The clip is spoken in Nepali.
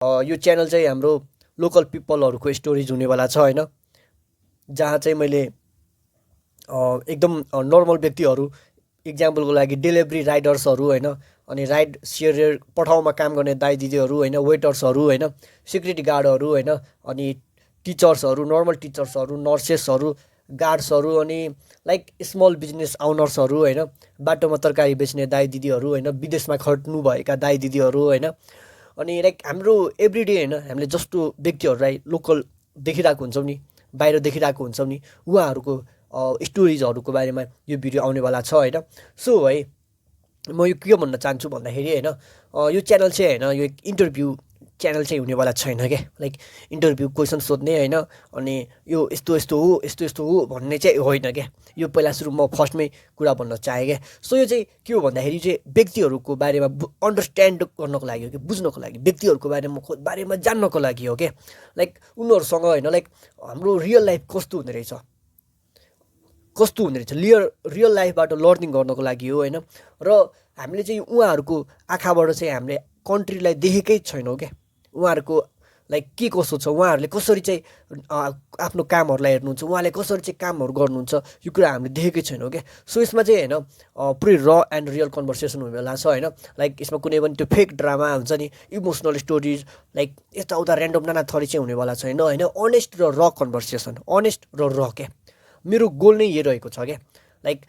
यो च्यानल चाहिँ हाम्रो लोकल पिपलहरूको स्टोरिज हुनेवाला छ होइन, जहाँ चाहिँ मैले एकदम नर्मल व्यक्तिहरू, इक्जाम्पलको लागि डेलिभरी राइडर्सहरू होइन, अनि राइड सेयर पठाउमा काम गर्ने दाइ दिदीहरू होइन, वेटर्सहरू होइन, सिक्युरिटी गार्डहरू होइन, अनि टिचर्सहरू, नर्मल टिचर्सहरू, नर्सेसहरू, गार्ड्सहरू, अनि लाइक स्मल बिजनेस आउनर्सहरू होइन, बाटोमा तरकारी बेच्ने दाइ दिदीहरू होइन, विदेशमा खट्नुभएका दाइ दिदीहरू होइन, अनि लाइक हाम्रो एभ्रिडे होइन, हामीले जस्तो व्यक्तिहरूलाई लोकल देखिरहेको हुन्छौँ नि, बाहिर देखिरहेको हुन्छौँ नि, उहाँहरूको स्टोरिजहरूको बारेमा यो भिडियो आउनेवाला छ होइन। सो है म यो के भन्न चाहन्छु भन्दाखेरि होइन, यो च्यानल चाहिँ होइन, यो इन्टरभ्यू च्यानल चाहिँ हुनेवाला छैन क्या। लाइक इन्टरभ्यू क्वेसन सोध्ने होइन, अनि यो यस्तो यस्तो हो, यस्तो यस्तो हो भन्ने चाहिँ होइन क्या। यो पहिला सुरु म फर्स्टमै कुरा भन्न चाहेँ क्या। सो यो चाहिँ के हो भन्दाखेरि चाहिँ व्यक्तिहरूको बारेमा अन्डरस्ट्यान्ड गर्नको लागि हो कि, बुझ्नको लागि, व्यक्तिहरूको बारेमा जान्नको लागि हो क्या। लाइक उनीहरूसँग होइन, लाइक हाम्रो रियल लाइफ कस्तो हुने रहेछ, रियल लाइफबाट लर्निङ गर्नको लागि हो होइन। र हामीले चाहिँ उहाँहरूको आँखाबाट चाहिँ हामीले कन्ट्रीलाई देखेकै छैनौँ क्या। उहाँहरूको लाइक के कसो छ, उहाँहरूले कसरी चाहिँ आफ्नो कामहरूलाई हेर्नुहुन्छ, उहाँले कसरी चाहिँ कामहरू गर्नुहुन्छ, यो कुरा हामीले देखेकै छैनौँ क्या। सो यसमा चाहिँ होइन पुरै र एन्ड रियल कन्भर्सेसन हुनेवाला छ होइन। लाइक यसमा कुनै पनि त्यो फेक ड्रामा हुन्छ नि, इमोसनल स्टोरिज, लाइक यताउता ऱ्यान्डम नाना थरी चाहिँ हुनेवाला छैन होइन। अनेस्ट र र कन्भर्सेसन, अनेस्ट र र क्या। मेरो गोल नै यही रहेको छ क्या। लाइक